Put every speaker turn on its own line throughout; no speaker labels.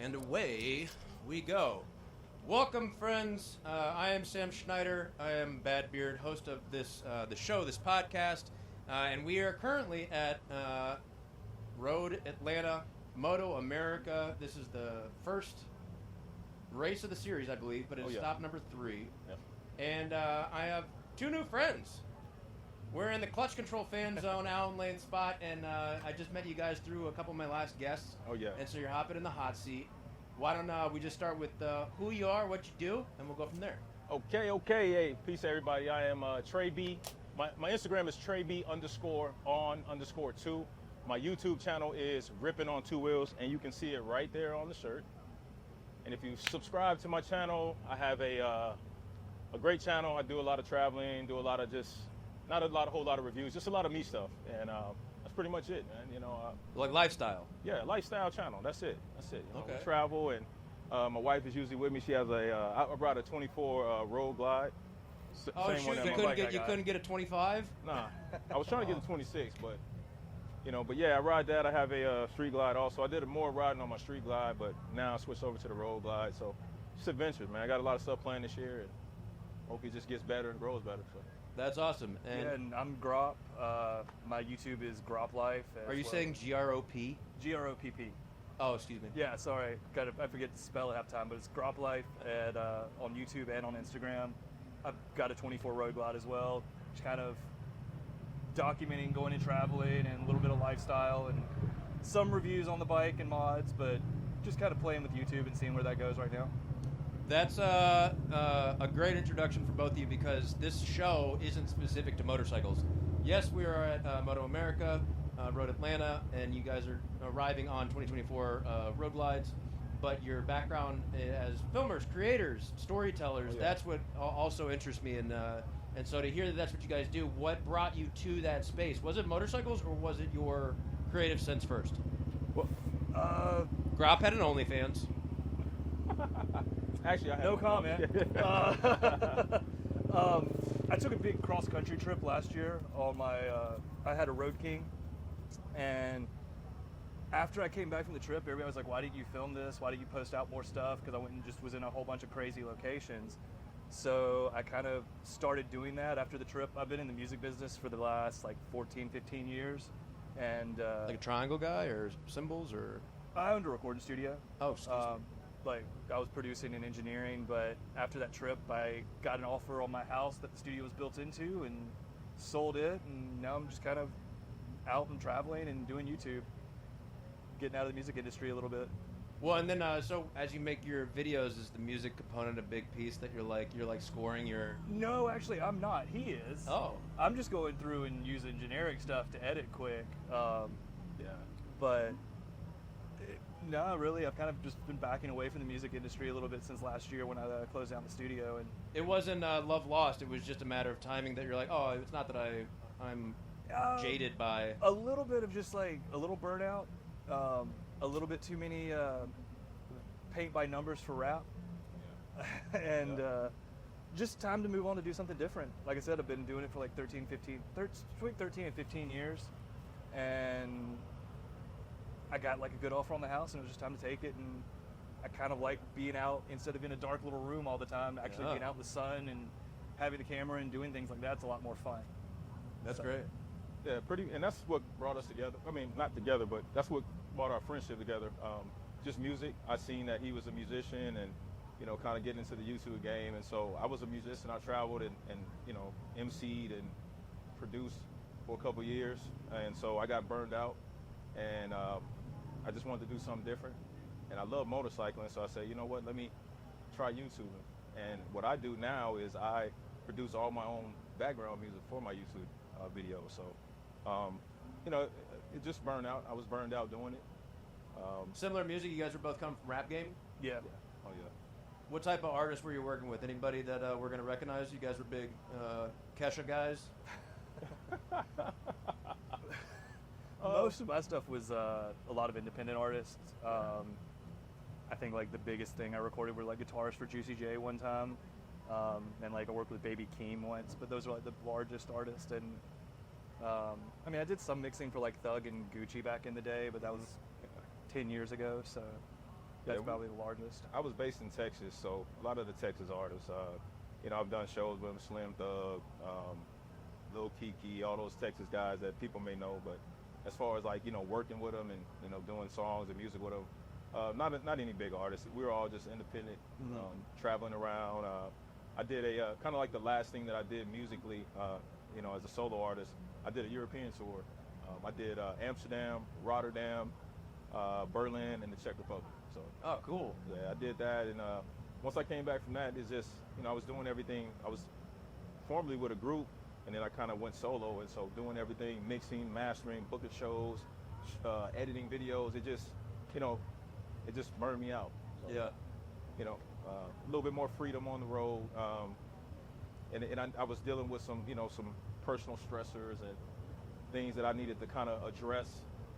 And away we go. Welcome, friends. I am Sam Schneider. I am Badbeard, host of this the show, this podcast, and we are currently at Road Atlanta Moto America. This is the first race of the series, I believe, but it's stop number 3.
Yep.
And I have 2 new friends. We're in the clutch control fan zone, Allen Lane spot, and I just met you guys through a couple of my last guests.
Oh, yeah.
And so you're hopping in the hot seat. Why don't we just start with who you are, what you do, and we'll go from there.
Okay. Hey, peace, everybody. I am Trey B. My Instagram is TreyB_on_2. My YouTube channel is Ripping on Two Wheels, and you can see it right there on the shirt. And if you subscribe to my channel, I have a great channel. I do a lot of traveling, do a lot of not a whole lot of reviews, just a lot of me stuff, and that's pretty much it, man. You know,
Like lifestyle.
Yeah, lifestyle channel. That's it. You know,
Okay.
we travel, and my wife is usually with me. She has I brought a 24 Road Glide.
Oh
Same one
shoot!
that
You couldn't get a 25?
Nah, I was trying to get a 26, but yeah, I ride that. I have a Street Glide also. I did more riding on my Street Glide, but now I switched over to the Road Glide. So just adventures, man. I got a lot of stuff planned this year, and hope it just gets better and grows better. So.
That's awesome.
And I'm Grop. My YouTube is Grop Life.
Are you saying GROP?
GROPP?
Oh, excuse me.
Yeah, sorry. I forget to spell it half the time, but it's Grop Life on YouTube and on Instagram. I've got a 24 Road Glide as well, just kind of documenting going and traveling and a little bit of lifestyle and some reviews on the bike and mods, but just kind of playing with YouTube and seeing where that goes right now.
That's a great introduction for both of you because this show isn't specific to motorcycles. Yes, we are at Moto America, Road Atlanta, and you guys are arriving on 2024 Road Glides, but your background as filmers, creators, storytellers, that's what also interests me. And so to hear that that's what you guys do, what brought you to that space? Was it motorcycles or was it your creative sense first?
Well,
Grop had an OnlyFans.
Actually, I have no comment. I took a big cross-country trip last year on my. I had a Road King, and after I came back from the trip, everybody was like, "Why didn't you film this? Why didn't you post out more stuff?" Because I went and just was in a whole bunch of crazy locations. So I kind of started doing that after the trip. I've been in the music business for the last 14, 15 years, and
like a triangle guy or cymbals or.
I owned a recording studio.
Oh, excuse me.
I was producing and engineering, but after that trip, I got an offer on my house that the studio was built into and sold it, and now I'm just kind of out and traveling and doing YouTube, getting out of the music industry a little bit.
Well, and then so as you make your videos, is the music component a big piece that you're scoring your?
No, actually, I'm not. He is.
Oh.
I'm just going through and using generic stuff to edit quick. But. No, really, I've kind of just been backing away from the music industry a little bit since last year when I closed down the studio. And
it wasn't love lost. It was just a matter of timing that you're like, oh, it's not that I'm jaded by.
A little bit of just a little burnout, a little bit too many paint by numbers for rap, and just time to move on to do something different. Like I said, I've been doing it for between 13 and 15 years, and I got a good offer on the house, and it was just time to take it. And I kind of like being out instead of in a dark little room all the time. Actually being out in the sun and having the camera and doing things like that's a lot more fun.
That's great.
Yeah, and that's what brought us together. I mean, not together, but that's what brought our friendship together. Just music. I seen that he was a musician, and kind of getting into the YouTube game. And so I was a musician. I traveled and emceed and produced for a couple years, and so I got burned out, and I just wanted to do something different, and I love motorcycling, so I said, you know what, let me try YouTubing. And what I do now is I produce all my own background music for my YouTube videos. So, it just burned out. I was burned out doing it.
Similar music. You guys are both come from rap game.
Yeah.
Oh yeah.
What type of artists were you working with? Anybody that we're gonna recognize? You guys were big Kesha guys.
Most of my stuff was a lot of independent artists. I think the biggest thing I recorded were guitars for Juicy J one time, and I worked with Baby Keem once. But those are the largest artists. And I did some mixing for Thug and Gucci back in the day, but that was 10 years ago. So That's probably the largest.
I was based in Texas, so a lot of the Texas artists, I've done shows with them, Slim Thug, Lil Kiki, all those Texas guys that people may know. But as far as like, working with them and, doing songs and music with them, not any big artists. We were all just independent, traveling around. I did a kind of like the last thing that I did musically, as a solo artist. I did a European tour. I did Amsterdam, Rotterdam, Berlin, and the Czech Republic. So,
oh, cool.
Yeah, I did that, and once I came back from that, it's just, I was doing everything. I was formerly with a group, and then I kind of went solo, and so doing everything, mixing, mastering, booking shows, editing videos. It just, it just burned me out. So,
yeah.
A little bit more freedom on the road, and I was dealing with some, some personal stressors and things that I needed to kind of address,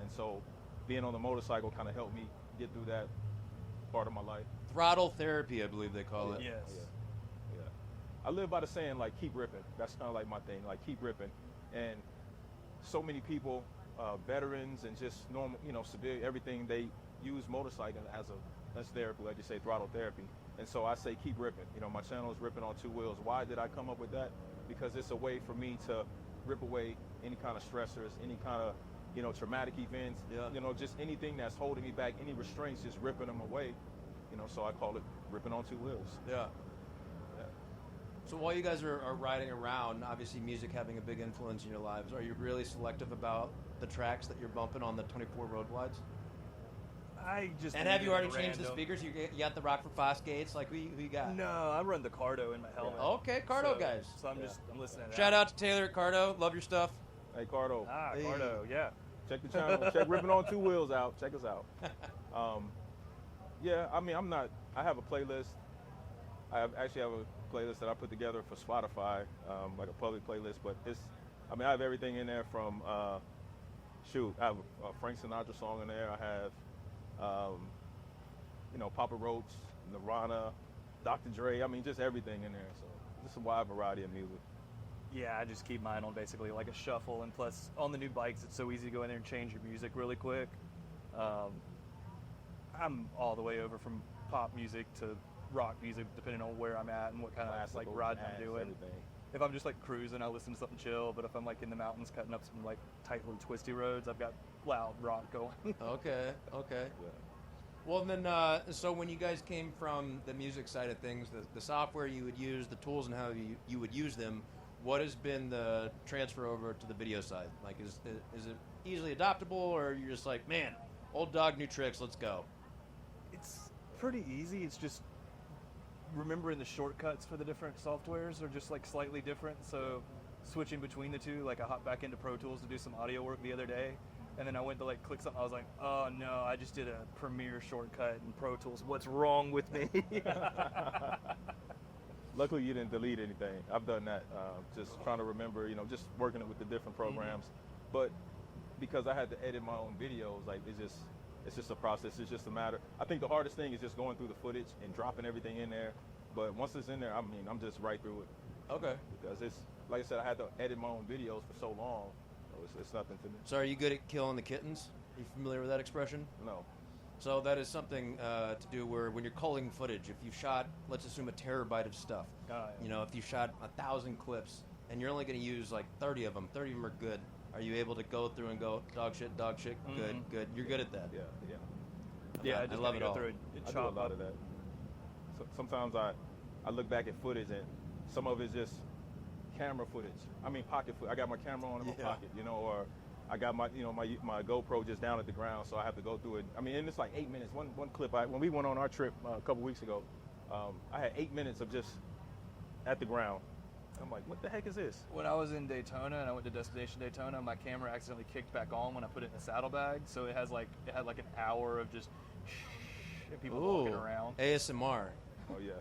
and so being on the motorcycle kind of helped me get through that part of my life.
Throttle therapy, I believe they call it.
Yes.
Yeah. I live by the saying, like, keep ripping. That's kind of like my thing, like, keep ripping. And so many people, veterans and just normal, civilian, everything, they use motorcycling as therapy, like you say, throttle therapy. And so I say keep ripping. My channel is Ripping on Two Wheels. Why did I come up with that? Because it's a way for me to rip away any kind of stressors, any kind of, traumatic events, just anything that's holding me back, any restraints, just ripping them away. So I call it Ripping on Two Wheels.
Yeah. So while you guys are riding around, obviously music having a big influence in your lives, are you really selective about the tracks that you're bumping on the 24 road glides? And have you already changed the speakers? You got the Rock for Fosgates? Like, who you got?
No, I run the Cardo in my helmet.
Yeah. Okay, Cardo guys.
So I'm listening to that.
Shout out to Taylor at Cardo. Love your stuff.
Hey, Cardo.
Hey. Cardo, yeah.
Check the channel. Check Ripping on Two Wheels out. Check us out. Yeah, I mean, I have a playlist. I actually have a playlist that I put together for Spotify, like a public playlist, but I have everything in there from, I have a Frank Sinatra song in there. I have, Papa Roach, Nirvana, Dr. Dre, just everything in there. So just a wide variety of music.
Yeah, I just keep mine on basically like a shuffle, and plus on the new bikes, it's so easy to go in there and change your music really quick. I'm all the way over from pop music to rock music, depending on where I'm at and what kind of like ride I'm doing. Everything. If I'm just like cruising, I listen to something chill. But if I'm like in the mountains cutting up some like tight little twisty roads, I've got loud rock going.
Okay. Yeah. Well, then, so when you guys came from the music side of things, the software you would use, the tools and how you would use them, what has been the transfer over to the video side? Like, is it easily adoptable, or you're just like, man, old dog, new tricks, let's go?
It's pretty easy. It's just remembering the shortcuts for the different softwares are just like slightly different. So switching between the two, like I hopped back into Pro Tools to do some audio work the other day, and then I went to like click something. I was like, oh no, I just did a Premiere shortcut in Pro Tools. What's wrong with me?
Luckily, you didn't delete anything. I've done that, just trying to remember, just working it with the different programs. But because I had to edit my own videos, like it's just a process. It's just a matter. I think the hardest thing is just going through the footage and dropping everything in there. But once it's in there, I'm just right through it.
Okay.
Because it's, like I said, I had to edit my own videos for so long. So it's nothing to me.
So are you good at killing the kittens? Are you familiar with that expression?
No.
So that is something to do where when you're culling footage, if you shot, let's assume a terabyte of stuff, if you shot 1,000 clips and you're only going to use like 30 of them are good. Are you able to go through and go dog shit, good? You're good at that.
Yeah.
I
love it all.
I do a lot of that. So sometimes I look back at footage and some of it's just camera footage. Pocket footage. I got my camera on in my pocket, or I got my my GoPro just down at the ground, so I have to go through it. And it's like 8 minutes. One clip. When we went on our trip a couple weeks ago, I had 8 minutes of just at the ground. I'm like, what the heck is this?
When I was in Daytona and I went to Destination Daytona, my camera accidentally kicked back on when I put it in the saddlebag. So it had like an hour of just and people walking around.
ASMR.
Oh yeah.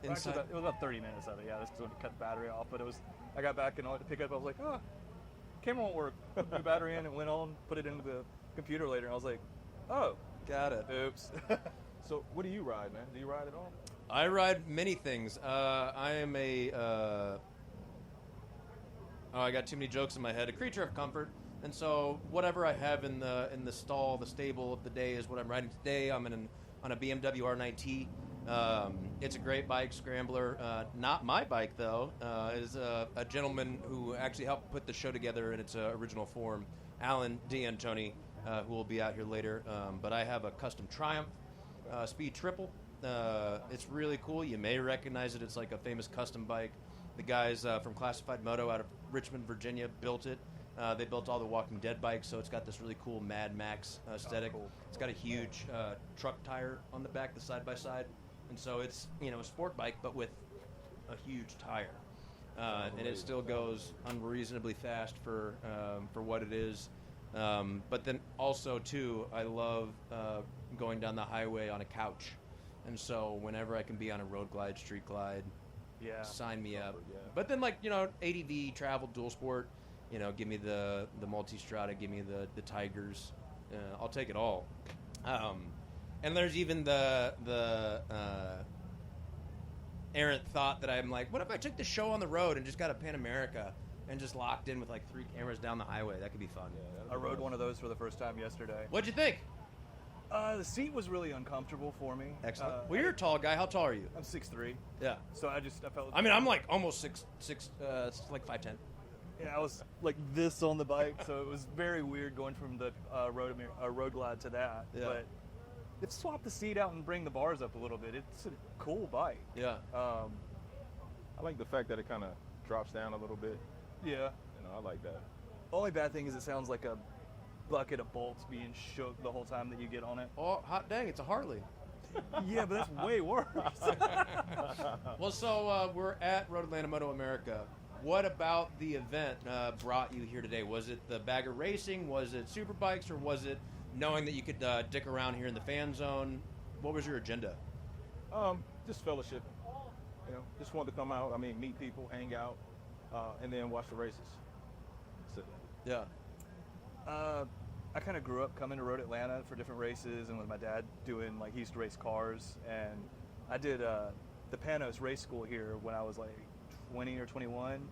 Actually, it was about 30 minutes of it. Yeah, this is when it cut the battery off. But I got back and I went to pick it up. I was like, camera won't work. Put the battery in, and went on, put it into the computer later. And I was like, oh,
got it.
Oops.
So what do you ride, man? Do you ride at all?
I ride many things. I am I got too many jokes in my head. A creature of comfort, and so whatever I have in the stable, the stable of the day is what I'm riding today. I'm in on a BMW R9T. It's a great bike, scrambler. Not my bike, though. Is a gentleman who actually helped put the show together in its original form, Alan D'Antoni, who will be out here later. But I have a custom Triumph Speed Triple. It's really cool. You may recognize it. It's like a famous custom bike. The guys from Classified Moto out of Richmond, Virginia, built it. They built all the Walking Dead bikes, so it's got this really cool Mad Max aesthetic.
Oh, cool.
It's got a huge truck tire on the back, the side-by-side. And so it's, a sport bike, but with a huge tire. And it still goes unreasonably fast for what it is. But then also, too, I love going down the highway on a couch. And so whenever I can be on a road glide, street glide, sign me up.
Yeah.
But then, ADV, travel, dual sport, give me the Multistrada, give me the Tigers. I'll take it all. And there's even the errant thought that I'm like, what if I took the show on the road and just got a Pan America and just locked in with 3 cameras down the highway? That could be fun.
I rode one of those for the first time yesterday.
What'd you think?
The seat was really uncomfortable for me.
Excellent. Well, you're a tall guy. How tall are you?
I'm 6'3".
Yeah.
So I felt.
I mean, I'm almost 6'6", it's like 5'10".
Yeah, I was like this on the bike, so it was very weird going from the road glide to that.
Yeah.
But if swap the seat out and bring the bars up a little bit, it's a cool bike.
Yeah.
I like the fact that it kind of drops down a little bit.
Yeah.
I like that.
Only bad thing is it sounds like a bucket of bolts being shook the whole time that you get on it.
Oh, hot dang, it's a Harley.
Yeah, but that's way worse.
Well, so we're at Road Atlanta Moto America. What about the event brought you here today? Was it the Bagger Racing? Was it Superbikes? Or was it knowing that you could dick around here in the fan zone? What was your agenda?
Just fellowship. Just wanted to come out. Meet people, hang out, and then watch the races. That's it.
Yeah.
I kind of grew up coming to Road Atlanta for different races, and with my dad doing he used to race cars, and I did the Panos race school here when I was 20 or 21.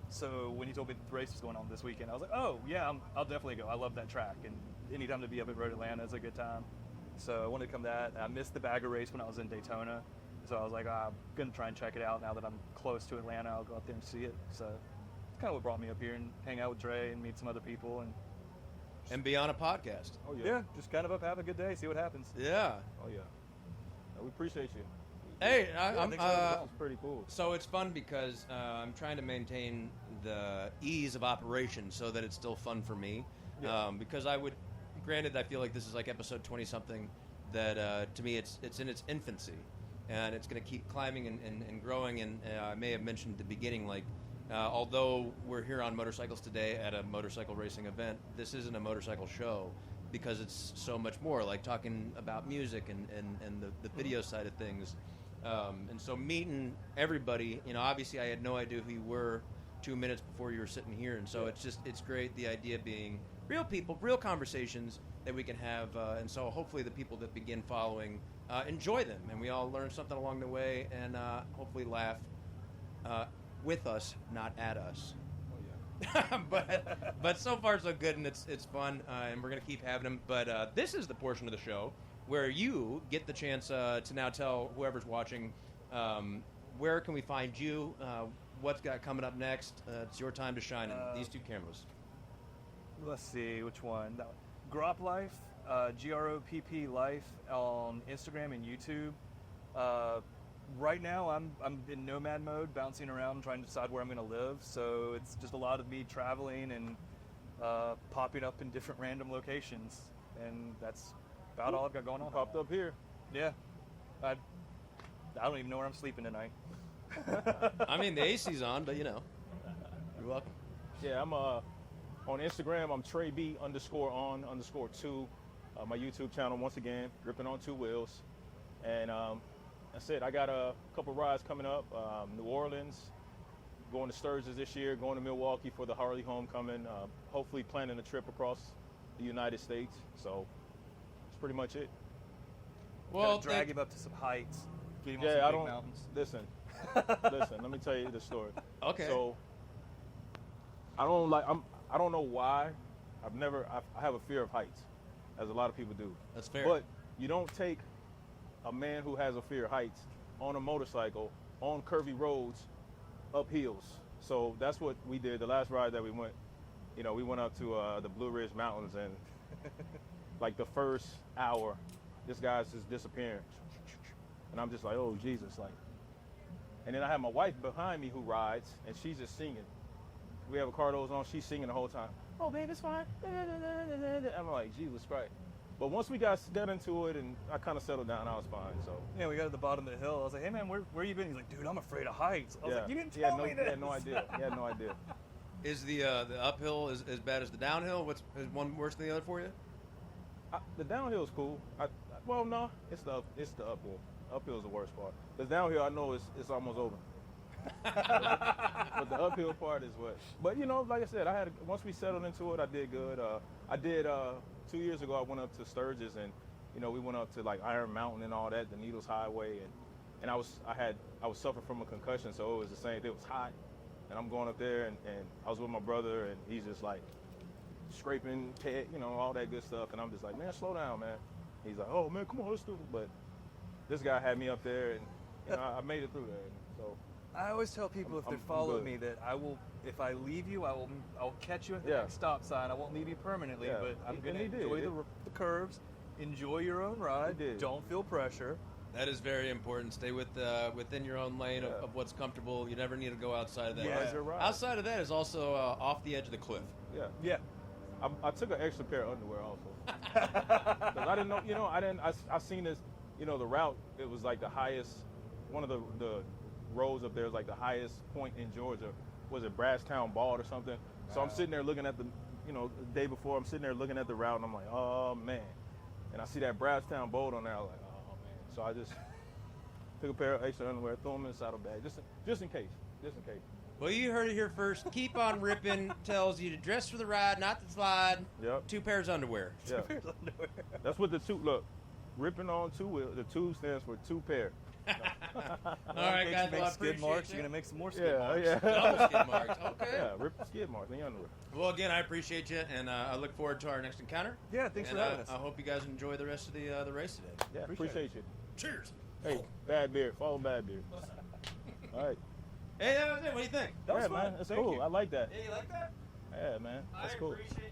So when he told me that the race was going on this weekend, I was like, oh yeah, I'll definitely go. I love that track, and anytime to be up at Road Atlanta is a good time. So I wanted to come to that. I missed the Bagger race when I was in Daytona, so I was like, I'm gonna try and check it out now that I'm close to Atlanta. I'll go out there and see it. So it's kind of what brought me up here and hang out with Trey and meet some other people
and be on a podcast.
Oh yeah.
Yeah, just kind of have a good day, see what happens.
Yeah.
Oh yeah. We appreciate you.
Hey,
That's pretty cool.
So it's fun because I'm trying to maintain the ease of operation so that it's still fun for me.
Yeah.
Because granted, I feel like this is episode 20-something that to me it's in its infancy. And it's going to keep climbing and growing. And I may have mentioned at the beginning, although we're here on motorcycles today at a motorcycle racing event, this isn't a motorcycle show because it's so much more, talking about music and the video side of things. And so meeting everybody, obviously I had no idea who you were 2 minutes before you were sitting here. And so it's great, the idea being real people, real conversations that we can have. And so hopefully the people that begin following enjoy them, and we all learn something along the way, and hopefully laugh with us, not at us.
Oh yeah.
but so far so good, and it's fun, and we're gonna keep having them. But this is the portion of the show where you get the chance to now tell whoever's watching where can we find you, what's got coming up next. It's your time to shine in these two cameras.
Let's see which one. Grop Life, GROPP Life on Instagram and YouTube. Right now, I'm in nomad mode, bouncing around, trying to decide where I'm going to live. So it's just a lot of me traveling and popping up in different random locations, and that's about all I've got going on.
Popped up here.
Yeah, I don't even know where I'm sleeping tonight.
I mean, the AC's on, but you're welcome.
Yeah, I'm on Instagram. I'm TreyB_on_2. My YouTube channel, once again, Gripping on Two Wheels, and that's it. I got a couple rides coming up. New Orleans, going to Sturgis this year, going to Milwaukee for the Harley Homecoming. Hopefully planning a trip across the United States. So that's pretty much it.
Well, drag him up to some heights. Get him on some big mountains.
Listen. Let me tell you the story.
Okay.
So I don't know why. I have a fear of heights, as a lot of people do.
That's fair.
But You don't take a man who has a fear of heights on a motorcycle on curvy roads up hills. So that's what we did. The last ride that we went, we went up to the Blue Ridge Mountains, and like the first hour, this guy's just disappearing. And I'm just like, oh, Jesus. And then I have my wife behind me who rides, and she's just singing. We have a car doors on, she's singing the whole time. Oh, babe, it's fine. I'm like, Jesus Christ. But once we got into it and I kind of settled down, I was fine. So
yeah, we got to the bottom of the hill. I was like, hey, man, where you been? He's like, dude, I'm afraid of heights. I was like, you didn't tell me this.
He had no idea. He had no idea.
Is the uphill as bad as the downhill? Is one worse than the other for you?
The downhill is cool. Well, no, it's the uphill. Uphill is the worst part. The downhill, I know it's almost over. But the uphill part is what. But like I said, once we settled into it, I did good. I did 2 years ago. I went up to Sturgis, and we went up to like Iron Mountain and all that, the Needles Highway, and I was suffering from a concussion, so it was the same. It was hot, and I'm going up there, and I was with my brother, and he's just like scraping, all that good stuff, and I'm just like, man, slow down, man. He's like, oh man, come on, let's do it. But this guy had me up there, and I made it through there. So
I always tell people if they follow me that I will, if I leave you, I'll catch you at the next stop sign. I won't leave you permanently, but I'm going to enjoy the curves, enjoy your own ride, don't feel pressure.
That is very important. Stay within your own lane of what's comfortable. You never need to go outside of that.
Yeah.
Outside of that is also off the edge of the cliff.
Yeah.
Yeah.
I took an extra pair of underwear also. 'Cause I didn't know, I seen this, the route, it was like the highest, one of the roads up there is like the highest point in Georgia. Was it Brasstown Bald or something? So I'm sitting there looking at the day before, I'm sitting there looking at the route, and I'm like, oh man. And I see that Brasstown Bald on there, I was like, oh man. So I just took a pair of extra underwear, threw them in the saddlebag, just in case.
Well, you heard it here first. Keep on Ripping tells you to dress for the ride, not the slide.
Yep.
2 pairs of underwear.
Yeah.
2 pairs of underwear.
That's what the look. Ripping on 2 wheel. The 2 stands for 2 pair.
All right, guys.
Make
Well, I
skid
appreciate
marks.
you.
You're gonna make some more skid marks.
Yeah.
Double skid marks. Okay.
Yeah, rip the skid marks in the underwear.
Well, again, I appreciate you, and I look forward to our next encounter.
Yeah, thanks
and
for having us.
I hope you guys enjoy the rest of the race today.
Yeah, appreciate you.
Cheers.
Hey, Bad Beard. Follow Bad Beard. All right.
Hey, that was it. What do you think?
That was fun.
man. That's
Thank
cool.
you.
I like that.
Yeah, you like that?
Yeah, man. That's cool.
I appreciate you